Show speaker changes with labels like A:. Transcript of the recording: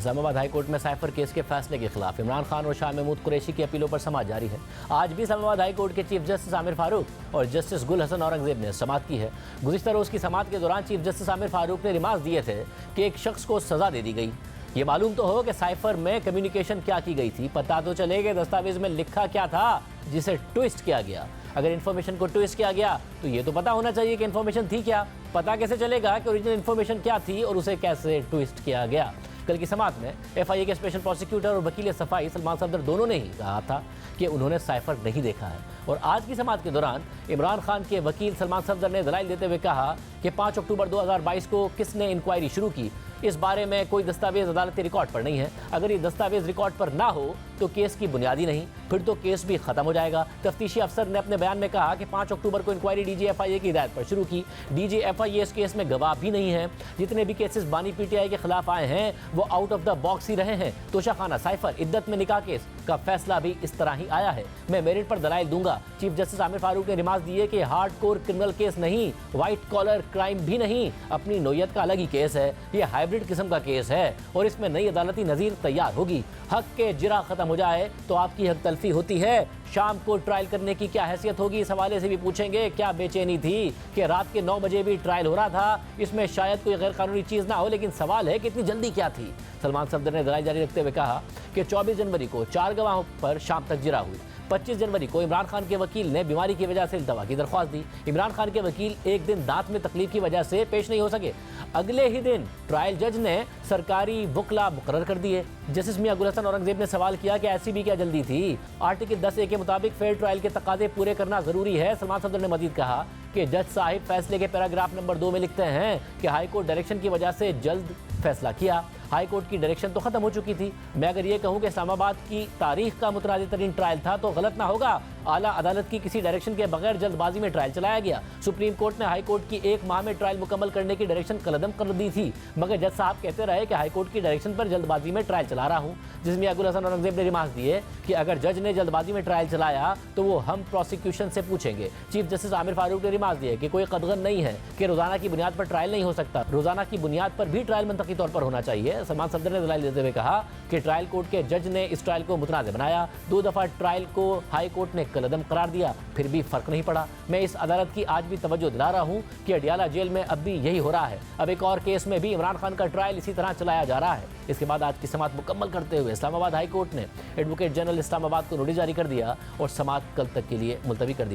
A: Islamabad high court में cipher case के फैसले के खिलाफ इमरान खान और शाह महमूद कुरैशी की अपीलों पर समाअत जारी है। आज भी इस्लामाबाद हाई कोर्ट के चीफ जस्टिस आमिर फारूक और जस्टिस गुल हसन औरंगजेब ने समाअत की है। गुज़िश्ता रोज़ की समाअत के दौरान चीफ जस्टिस आमिर फारूक ने रिमार्क दिए थे कि एक शख्स को सजा दे दी गई। ये मालूम तो हो कि साइफर में कम्युनिकेशन क्या की गई थी, पता तो चले कि दस्तावेज में लिखा क्या था जिसे ट्विस्ट किया गया। अगर इन्फॉर्मेशन को ट्विस्ट किया गया तो ये तो पता होना चाहिए कि इन्फॉर्मेशन थी क्या। पता कैसे चलेगा कि ओरिजिनल इन्फॉर्मेशन क्या थी और उसे कैसे ट्विस्ट किया गया। कल की समाअत में FIA के स्पेशल प्रोसिक्यूटर और वकील सफाई सलमान सफदर दोनों ने ही कहा था कि उन्होंने साइफर नहीं देखा है। और आज की समाअत के दौरान इमरान खान के वकील सलमान सफदर ने दलाइल देते हुए कहा कि 5 अक्टूबर 2022 को किसने इंक्वायरी शुरू की, इस बारे में कोई दस्तावेज अदालती रिकॉर्ड पर नहीं है। अगर ये दस्तावेज रिकॉर्ड पर ना हो तो केस की बुनियादी नहीं, फिर तो केस भी खत्म हो जाएगा। तफ्तीशी अफसर ने अपने बयान में कहा कि 5 अक्टूबर को इंक्वायरी DG FIA की हिदायत पर शुरू की। DG FIA इस केस में गवाह भी नहीं है। जितने भी केसेस बानी PTI के खिलाफ आए हैं वो आउट ऑफ द बॉक्स ही रहे हैं। तोशाखाना, साइफर, इद्दत में निकाह केस का फैसला भी इस तरह ही आया है। मैं मेरिट पर दलाइल दूंगा। चीफ जस्टिस आमिर फारूक ने रिमार्क दिए कि हार्ड कोर क्रिमिनल केस नहीं, व्हाइट कॉलर क्राइम भी नहीं, अपनी नोयत का अलग ही केस है। ये हाइब्रिड किस्म का केस है और इसमें नई अदालती नज़ीर तैयार होगी। हक के जिरा खत्म हो जाए तो आपकी हक तलफी होती है। शाम को ट्रायल करने की क्या हैसियत होगी, इस हवाले से भी पूछेंगे। क्या बेचैनी थी कि रात के 9 बजे भी ट्रायल हो रहा था, इसमें शायद कोई गैर कानूनी चीज़ ना हो, लेकिन सवाल है कि इतनी जल्दी क्या थी। सलमान सफदर ने दलाइल जारी रखते हुए कहा कि 24 जनवरी को 4 गवाहों पर शाम तक जिरा हुई। 25 जनवरी को इमरान खान के वकील ने बीमारी की वजह से इल्तवा की दरख्वास्त दी। इमरान खान के वकील एक दिन दांत में तकलीफ की वजह से पेश नहीं हो सके। अगले ही दिन ट्रायल जज ने सरकारी वकला मुकर्रर कर दिए। जस्टिस मियां गुल हसन औरंगजेब ने सवाल किया कि ऐसी भी क्या जल्दी थी। आर्टिकल 10A के मुताबिक फेयर ट्रायल के तकाजे पूरे करना जरूरी है। सलमान सफदर ने मजीद कहा कि जज साहिब फैसले के पैराग्राफ नंबर 2 में लिखते हैं कि हाई कोर्ट डायरेक्शन की वजह से जल्द फैसला किया। हाई कोर्ट की डायरेक्शन तो खत्म हो चुकी थी। मैं अगर ये कहूँ कि इस्लामाबाद की तारीख का मुतरादी तरीन ट्रायल था तो गलत ना होगा। आला अदालत की किसी डायरेक्शन के बगैर जल्दबाजी में ट्रायल चलाया गया। सुप्रीम कोर्ट ने हाई कोर्ट की 1 माह में ट्रायल मुकम्मल करने की डायरेक्शन कलअदम कर दी थी, मगर जज साहब कहते रहे कि हाई कोर्ट की डायरेक्शन पर जल्दबाजी में ट्रायल चला रहा हूँ। जिसमें गुल हसन औरंगजेब ने रिमार्क दिए कि अगर जज ने जल्दबाजी में ट्रायल चलाया तो वो हम प्रोसिक्यूशन से पूछेंगे। चीफ जस्टिस आमिर फारूक ने रिमार्क दिए कि कोई कदगन नहीं है कि रोजाना की बुनियाद पर ट्रायल नहीं हो सकता। रोजाना की बुनियाद पर भी ट्रायल मंतकी तौर पर होना चाहिए। सलमान सफदर ने दलाइल देते हुए कहा कि ट्रायल कोर्ट के जज ने इस ट्रायल को मुतनाज़ बनाया। 2 दफ़ा ट्रायल को हाई कोर्ट ने कलअदम करार दिया, फिर भी फर्क नहीं पड़ा। मैं इस अदालत की आज भी तवज्जो दिला रहा हूँ कि अडियाला जेल में अब भी यही हो रहा है। अब एक और केस में भी इमरान खान का ट्रायल इसी तरह चलाया जा रहा है। इसके बाद आज की समाअत मुकम्मल करते हुए इस्लामाबाद हाई कोर्ट ने एडवोकेट जनरल इस्लामाबाद को नोटिस जारी कर दिया और समाअत कल तक के लिए मुलतवी कर दी।